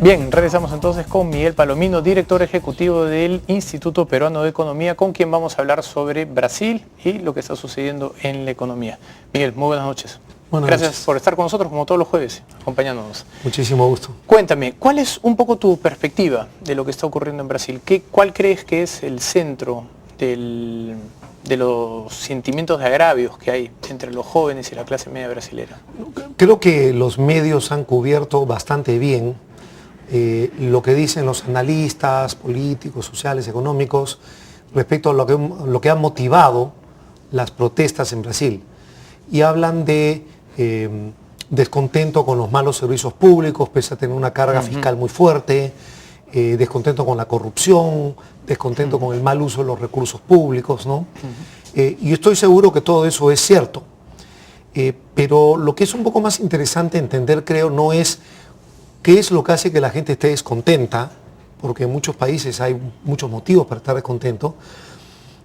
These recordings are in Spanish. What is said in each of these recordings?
Bien, regresamos entonces con Miguel Palomino, director ejecutivo del Instituto Peruano de Economía, con quien vamos a hablar sobre Brasil y lo que está sucediendo en la economía. Miguel, muy buenas noches. Gracias por estar con nosotros, como todos los jueves, acompañándonos. Muchísimo gusto. Cuéntame, ¿cuál es un poco tu perspectiva de lo que está ocurriendo en Brasil? ¿Cuál crees que es el centro de los sentimientos de agravios que hay entre los jóvenes y la clase media brasilera? Creo que los medios han cubierto bastante bien lo que dicen los analistas políticos, sociales, económicos respecto a lo que ha motivado las protestas en Brasil. Y hablan de descontento con los malos servicios públicos, pese a tener una carga fiscal muy fuerte, descontento con la corrupción, descontento con el mal uso de los recursos públicos, ¿no? Y estoy seguro que todo eso es cierto. Pero lo que es un poco más interesante entender, creo, no es qué es lo que hace que la gente esté descontenta, porque en muchos países hay muchos motivos para estar descontento,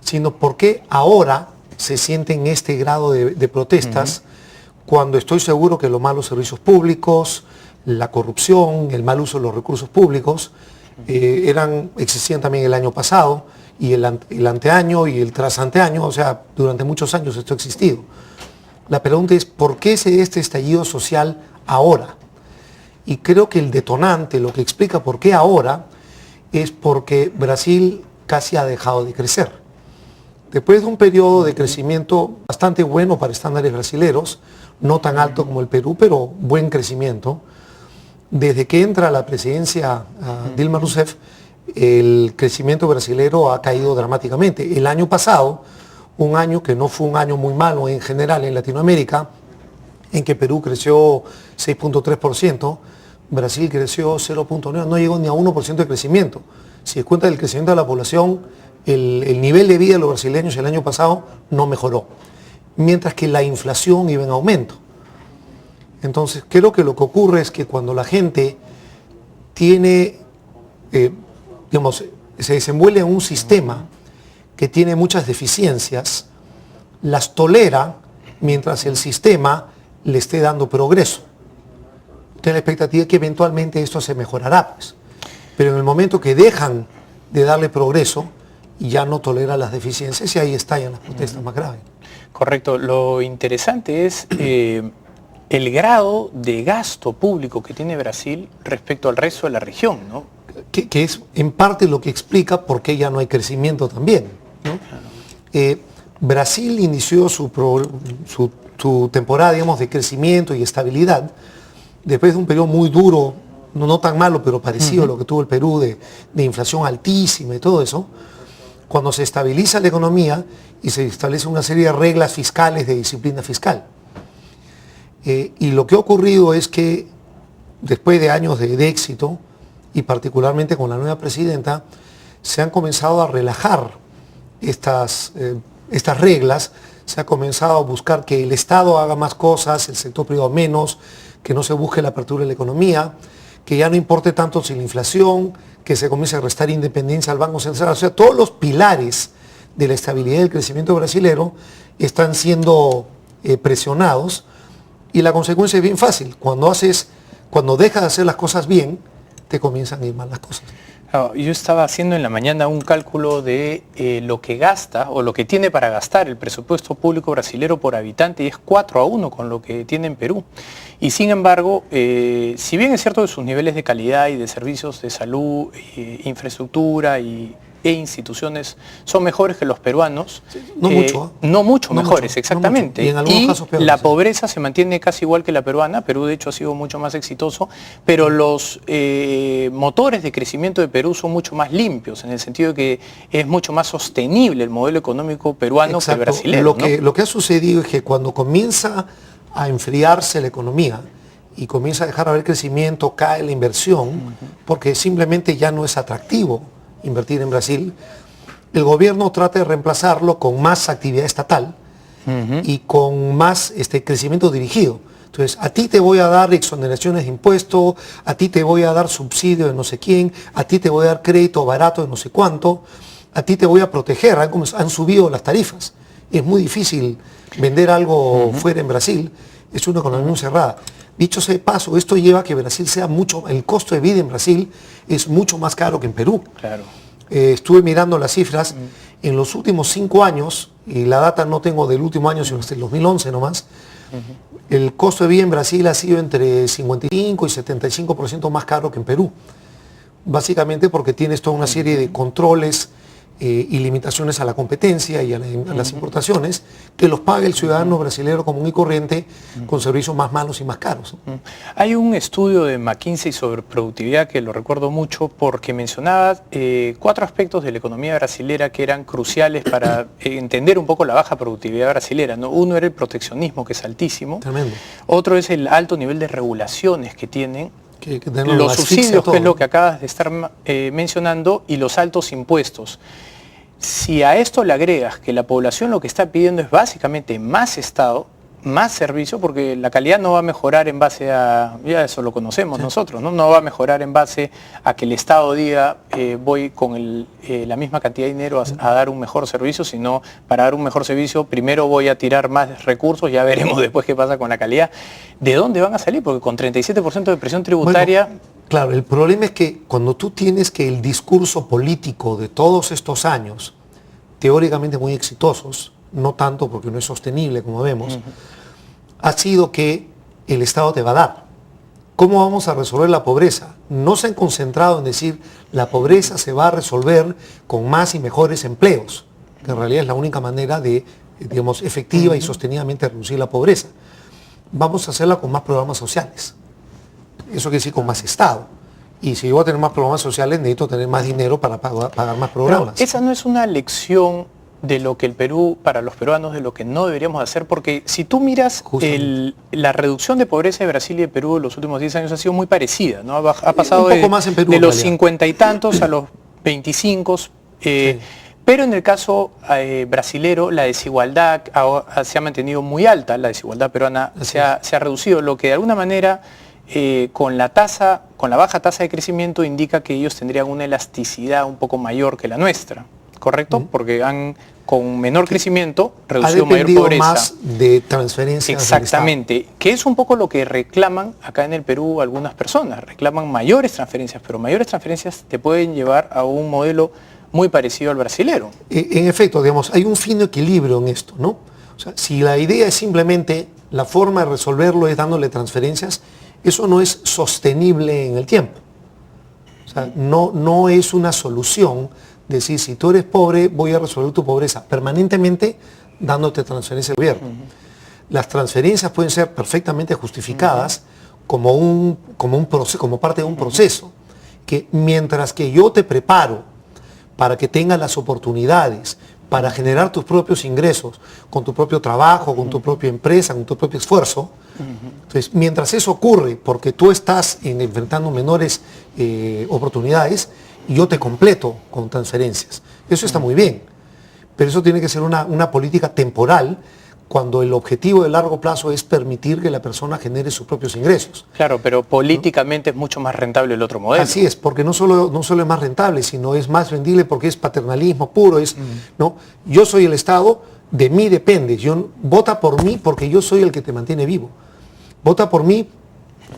sino por qué ahora se sienten este grado de protestas cuando estoy seguro que los malos servicios públicos, la corrupción, el mal uso de los recursos públicos existían también el año pasado y el anteaño y el trasanteaño, o sea, durante muchos años esto ha existido. La pregunta es, ¿por qué este estallido social ahora? Y creo que el detonante, lo que explica por qué ahora, es porque Brasil casi ha dejado de crecer. Después de un periodo de crecimiento bastante bueno para estándares brasileros, no tan alto como el Perú, pero buen crecimiento, desde que entra a la presidencia Dilma Rousseff, el crecimiento brasilero ha caído dramáticamente. El año pasado, un año que no fue un año muy malo en general en Latinoamérica, en que Perú creció 6.3%, Brasil creció 0.9%, no llegó ni a 1% de crecimiento. Si es cuenta del crecimiento de la población, el nivel de vida de los brasileños el año pasado no mejoró, mientras que la inflación iba en aumento. Entonces, creo que lo que ocurre es que cuando la gente tiene, se desenvuelve en un sistema que tiene muchas deficiencias, las tolera mientras el sistema le esté dando progreso. Entonces la expectativa es que eventualmente esto se mejorará, pues. Pero en el momento que dejan de darle progreso, ya no tolera las deficiencias y ahí estallan las protestas más graves. Correcto. Lo interesante es el grado de gasto público que tiene Brasil respecto al resto de la región, ¿no? Que es en parte lo que explica por qué ya no hay crecimiento también, ¿no? Claro. Brasil inició su temporada, digamos, de crecimiento y estabilidad después de un periodo muy duro, no tan malo, pero parecido a lo que tuvo el Perú, de inflación altísima y todo eso. Cuando se estabiliza la economía y se establece una serie de reglas fiscales, de disciplina fiscal. Y lo que ha ocurrido es que después de años de éxito, y particularmente con la nueva presidenta, se han comenzado a relajar estas reglas, se ha comenzado a buscar que el Estado haga más cosas, el sector privado menos, que no se busque la apertura de la economía, que ya no importe tanto si la inflación, que se comience a restar independencia al Banco Central. O sea, todos los pilares de la estabilidad y del crecimiento brasilero están siendo presionados, y la consecuencia es bien fácil. Cuando dejas de hacer las cosas bien, te comienzan a ir mal las cosas. Yo estaba haciendo en la mañana un cálculo de lo que gasta o lo que tiene para gastar el presupuesto público brasilero por habitante, y es 4-1 con lo que tiene en Perú. Y sin embargo, si bien es cierto que sus niveles de calidad y de servicios de salud, infraestructura e instituciones son mejores que los peruanos, no mucho mejores, exactamente. Y en algunos casos peores. La pobreza se mantiene casi igual que la peruana. Perú de hecho ha sido mucho más exitoso, pero los motores de crecimiento de Perú son mucho más limpios, en el sentido de que es mucho más sostenible el modelo económico peruano que el brasileño. Lo que ha sucedido es que cuando comienza a enfriarse la economía y comienza a dejar de haber crecimiento, cae la inversión, porque simplemente ya no es atractivo invertir en Brasil, el gobierno trata de reemplazarlo con más actividad estatal y con más crecimiento dirigido. Entonces, a ti te voy a dar exoneraciones de impuestos, a ti te voy a dar subsidio de no sé quién, a ti te voy a dar crédito barato de no sé cuánto, a ti te voy a proteger. Han subido las tarifas. Es muy difícil vender algo fuera en Brasil, es una economía muy cerrada. Dicho sea de paso, esto lleva a que Brasil sea el costo de vida en Brasil es mucho más caro que en Perú. Claro. Estuve mirando las cifras, en los últimos 5 años, y la data no tengo del último año, sino hasta el 2011 nomás, el costo de vida en Brasil ha sido entre 55 y 75% más caro que en Perú. Básicamente porque tienes toda una serie de controles y limitaciones a la competencia y a las importaciones que los paga el ciudadano brasileño común y corriente con servicios más malos y más caros. Hay un estudio de McKinsey sobre productividad que lo recuerdo mucho porque mencionaba 4 aspectos de la economía brasilera que eran cruciales para entender un poco la baja productividad brasilera, ¿no? Uno era el proteccionismo, que es altísimo. Tremendo. Otro es el alto nivel de regulaciones que tienen. Que Los subsidios, que es lo que acabas de estar mencionando, y los altos impuestos. Si a esto le agregas que la población lo que está pidiendo es básicamente más Estado, más servicio, porque la calidad no va a mejorar en base a, ya eso lo conocemos nosotros, ¿no? Va a mejorar en base a que el Estado diga voy con la misma cantidad de dinero a dar un mejor servicio, sino para dar un mejor servicio primero voy a tirar más recursos, ya veremos después qué pasa con la calidad. ¿De dónde van a salir? Porque con 37% de presión tributaria... Bueno, claro, el problema es que cuando tú tienes que el discurso político de todos estos años, teóricamente muy exitosos, no tanto porque no es sostenible como vemos, ha sido que el Estado te va a dar. ¿Cómo vamos a resolver la pobreza? No se han concentrado en decir la pobreza se va a resolver con más y mejores empleos, que en realidad es la única manera de, digamos, efectiva y sostenidamente reducir la pobreza. Vamos a hacerla con más programas sociales. Eso quiere decir con más Estado. Y si yo voy a tener más programas sociales, necesito tener más dinero para pagar más programas. Pero esa no es una lección de lo que el Perú, para los peruanos, de lo que no deberíamos hacer, porque si tú miras la reducción de pobreza de Brasil y de Perú en los últimos 10 años ha sido muy parecida, ¿no? Ha pasado un poco más en Perú, de los 50 y tantos a los 25, sí. Pero en el caso brasilero la desigualdad se ha mantenido muy alta, la desigualdad peruana se ha reducido, lo que de alguna manera con la baja tasa de crecimiento indica que ellos tendrían una elasticidad un poco mayor que la nuestra, ¿correcto? Porque han con menor crecimiento reducido mayor pobreza. Más de transferencias. Exactamente, que es un poco lo que reclaman acá en el Perú algunas personas, reclaman mayores transferencias, pero mayores transferencias te pueden llevar a un modelo muy parecido al brasilero. En efecto, digamos, hay un fino equilibrio en esto, ¿no? O sea, si la idea es simplemente, la forma de resolverlo es dándole transferencias, eso no es sostenible en el tiempo. O sea, no es una solución decir, si tú eres pobre, voy a resolver tu pobreza permanentemente dándote transferencias al gobierno. Las transferencias pueden ser perfectamente justificadas como parte de un proceso, que mientras que yo te preparo para que tengas las oportunidades para generar tus propios ingresos con tu propio trabajo, con tu propia empresa, con tu propio esfuerzo. Entonces, mientras eso ocurre, porque tú estás enfrentando menores oportunidades, yo te completo con transferencias. Eso está muy bien, pero eso tiene que ser una política temporal cuando el objetivo de largo plazo es permitir que la persona genere sus propios ingresos. Claro, pero políticamente es mucho más rentable el otro modelo. Así es, porque no solo es más rentable, sino es más vendible porque es paternalismo puro. ¿No? Yo soy el Estado, de mí depende. Vota por mí porque yo soy el que te mantiene vivo. Vota por mí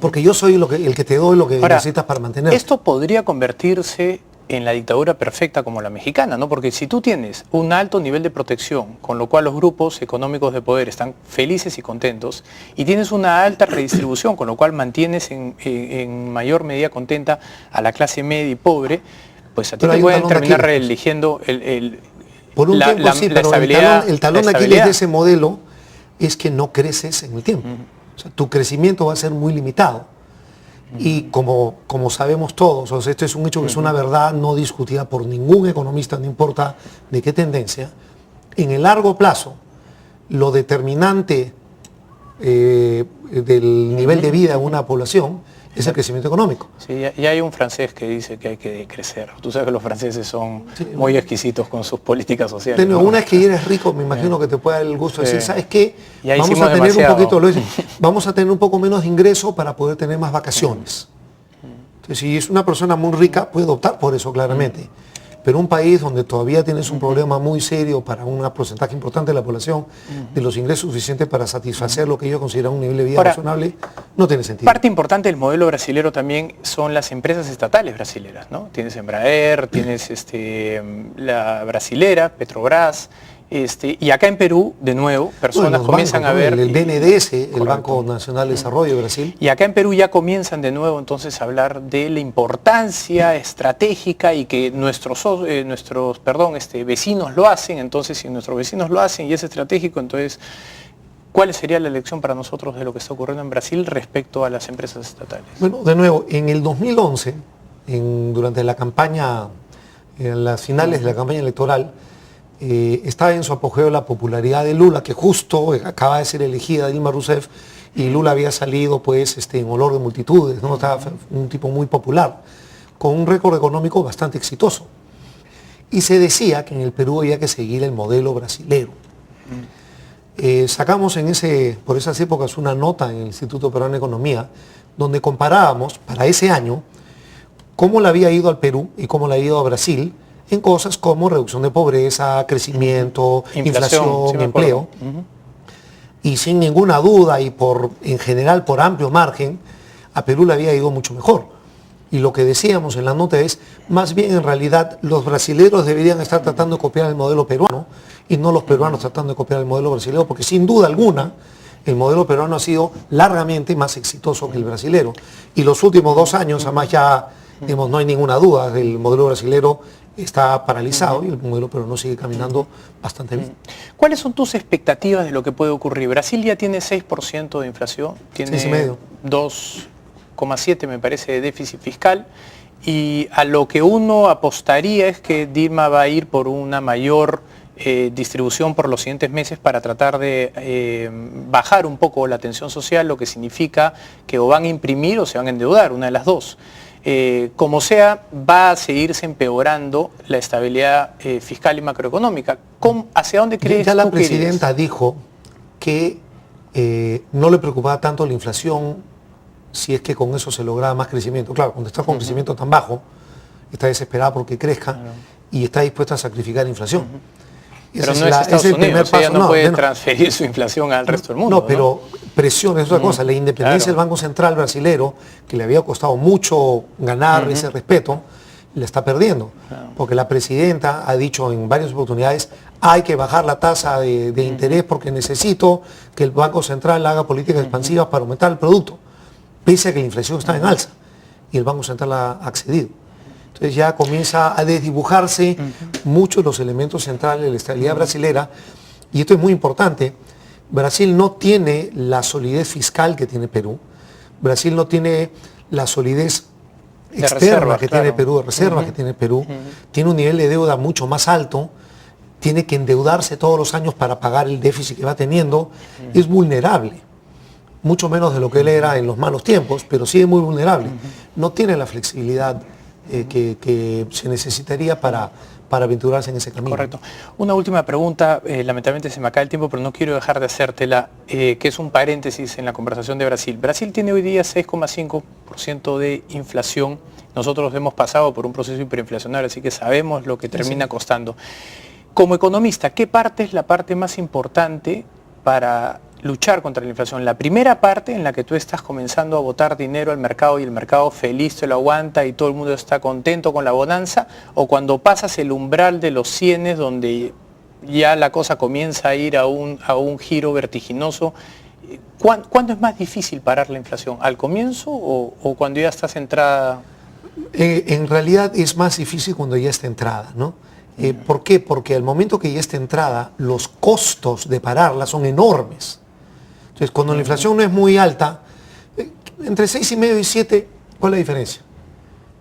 porque yo soy el que te doy lo que necesitas para mantenerte. Esto podría convertirse en la dictadura perfecta como la mexicana, ¿no? Porque si tú tienes un alto nivel de protección, con lo cual los grupos económicos de poder están felices y contentos, y tienes una alta redistribución, con lo cual mantienes en mayor medida contenta a la clase media y pobre, pues a ti te pueden terminar reeligiendo por un tiempo sí, pero el talón de Aquiles de ese modelo es que no creces en el tiempo. O sea, tu crecimiento va a ser muy limitado. Y como sabemos todos, o sea, esto es un hecho que es una verdad no discutida por ningún economista, no importa de qué tendencia, en el largo plazo, lo determinante del nivel de vida de una población es el crecimiento económico. Sí, y hay un francés que dice que hay que crecer. Tú sabes que los franceses son muy exquisitos con sus políticas sociales. Pero una vez que eres rico, me imagino que te puede dar el gusto de decir, ¿sabes qué? Vamos a tener vamos a tener un poco menos de ingreso para poder tener más vacaciones. Entonces, si es una persona muy rica, puede optar por eso claramente. pero un país donde todavía tienes un problema muy serio para un porcentaje importante de la población, de los ingresos suficientes para satisfacer lo que ellos consideran un nivel de vida razonable, no tiene sentido. Parte importante del modelo brasilero también son las empresas estatales brasileras, ¿no? Tienes Embraer, tienes la brasilera, Petrobras, y acá en Perú, de nuevo, personas comienzan a ver... El BNDES, el Banco Nacional de Desarrollo de Brasil. Y acá en Perú ya comienzan de nuevo entonces a hablar de la importancia estratégica y que nuestros vecinos lo hacen, entonces si nuestros vecinos lo hacen y es estratégico, entonces, ¿cuál sería la lección para nosotros de lo que está ocurriendo en Brasil respecto a las empresas estatales? Bueno, de nuevo, en el 2011, durante la campaña, en las finales de la campaña electoral, estaba en su apogeo la popularidad de Lula, que justo acaba de ser elegida Dilma Rousseff, y Lula había salido pues en olor de multitudes, ¿no? Estaba un tipo muy popular, con un récord económico bastante exitoso. Y se decía que en el Perú había que seguir el modelo brasilero. Sacamos por esas épocas una nota en el Instituto Peruano de Economía, donde comparábamos para ese año cómo le había ido al Perú y cómo le ha ido a Brasil, en cosas como reducción de pobreza, crecimiento, inflación, empleo. Y sin ninguna duda y en general por amplio margen, a Perú le había ido mucho mejor. Y lo que decíamos en la nota es, más bien en realidad los brasileños deberían estar tratando de copiar el modelo peruano y no los peruanos tratando de copiar el modelo brasileño, porque sin duda alguna el modelo peruano ha sido largamente más exitoso que el brasilero. Y los últimos 2 años, además ya, digamos, no hay ninguna duda, el modelo brasilero está paralizado y el modelo peruano sigue caminando bastante bien. ¿Cuáles son tus expectativas de lo que puede ocurrir? Brasil ya tiene 6% de inflación, tiene 2,7 me parece de déficit fiscal, y a lo que uno apostaría es que Dilma va a ir por una mayor distribución por los siguientes meses para tratar de bajar un poco la tensión social, lo que significa que o van a imprimir o se van a endeudar, una de las dos. Como sea, va a seguirse empeorando la estabilidad fiscal y macroeconómica. ¿Hacia dónde crees ya tú la presidenta dijo que no le preocupaba tanto la inflación si es que con eso se lograba más crecimiento? Claro, cuando está con crecimiento tan bajo, está desesperada porque crezca y está dispuesta a sacrificar inflación. Pero no es Estados Unidos, ella no puede transferir su inflación al resto del mundo. No, pero presión es otra cosa. La independencia del Banco Central brasilero, que le había costado mucho ganar ese respeto, la está perdiendo. Porque la presidenta ha dicho en varias oportunidades, hay que bajar la tasa de interés porque necesito que el Banco Central haga políticas expansivas para aumentar el producto, pese a que la inflación está en alza y el Banco Central ha accedido. Entonces ya comienza a desdibujarse muchos los elementos centrales de la estabilidad brasilera, y esto es muy importante. Brasil no tiene la solidez fiscal que tiene Perú, Brasil no tiene la solidez externa que tiene Perú, de reservas que tiene Perú, tiene un nivel de deuda mucho más alto, tiene que endeudarse todos los años para pagar el déficit que va teniendo, es vulnerable, mucho menos de lo que él era en los malos tiempos, pero sigue muy vulnerable, no tiene la flexibilidad que se necesitaría para aventurarse en ese camino. Correcto. Una última pregunta, lamentablemente se me acaba el tiempo, pero no quiero dejar de hacértela, que es un paréntesis en la conversación de Brasil. Brasil tiene hoy día 6,5% de inflación. Nosotros hemos pasado por un proceso hiperinflacionario, así que sabemos lo que termina costando. Como economista, ¿qué parte es la parte más importante para luchar contra la inflación? La primera parte en la que tú estás comenzando a botar dinero al mercado y el mercado feliz te lo aguanta y todo el mundo está contento con la bonanza, o cuando pasas el umbral de los 100 donde ya la cosa comienza a ir a un giro vertiginoso. ¿Cuándo es más difícil parar la inflación? ¿Al comienzo o cuando ya estás entrada? En realidad es más difícil cuando ya está entrada, ¿no? ¿Por qué? Porque al momento que ya está entrada, los costos de pararla son enormes. Entonces, cuando la inflación no es muy alta, entre 6,5 y 7, ¿cuál es la diferencia?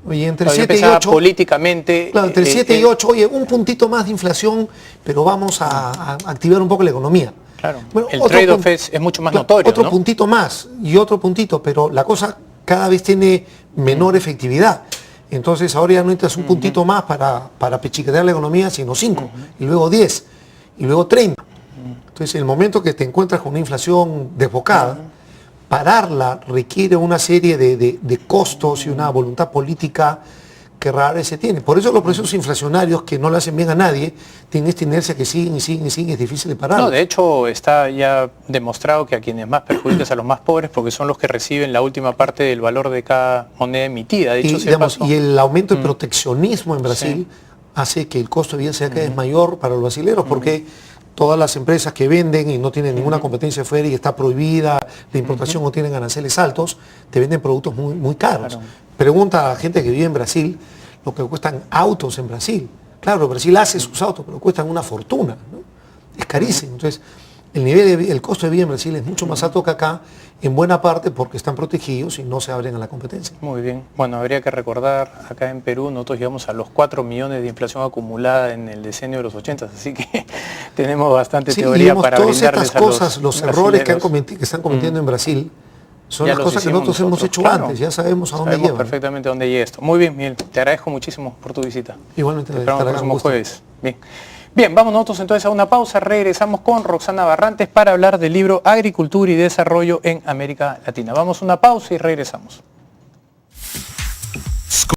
Oye, entre 7 y 8... políticamente... Claro, entre 7 y 8, oye, un puntito más de inflación, pero vamos a activar un poco la economía. Claro, bueno, el trade-off es mucho más notorio, otro ¿no? puntito más y otro puntito, pero la cosa cada vez tiene menor efectividad. Entonces ahora ya no necesitas un puntito más para pechiquetear la economía, sino 5, y luego 10, y luego 30. Entonces, en el momento que te encuentras con una inflación desbocada, pararla requiere una serie de costos y una voluntad política que rara vez se tiene. Por eso los procesos inflacionarios que no le hacen bien a nadie tienen esta inercia que siguen y siguen y siguen, es difícil de parar. No, de hecho está ya demostrado que a quienes más perjudican es a los más pobres porque son los que reciben la última parte del valor de cada moneda emitida. De hecho, y el aumento del proteccionismo en Brasil hace que el costo de vida sea cada vez mayor para los brasileños porque todas las empresas que venden y no tienen ninguna competencia fuera y está prohibida la importación o tienen aranceles altos, te venden productos muy, muy caros. Claro. Pregunta a la gente que vive en Brasil lo que cuestan autos en Brasil. Claro, Brasil hace sus autos, pero cuestan una fortuna, ¿no? Es carísimo. Entonces, el costo de vida en Brasil es mucho más alto que acá, en buena parte porque están protegidos y no se abren a la competencia. Muy bien. Bueno, habría que recordar, acá en Perú nosotros llegamos a los 4 millones de inflación acumulada en el decenio de los 80, así que tenemos bastante teoría para todas brindarles estas cosas, los errores que están cometiendo en Brasil, son ya las cosas que nosotros hemos hecho antes, ya sabemos a dónde llevan. Perfectamente a dónde llega esto. Muy bien, Miguel, te agradezco muchísimo por tu visita. Igualmente, te esperamos el próximo jueves. Bien. Bien, vamos nosotros entonces a una pausa, regresamos con Roxana Barrantes para hablar del libro Agricultura y Desarrollo en América Latina. Vamos a una pausa y regresamos.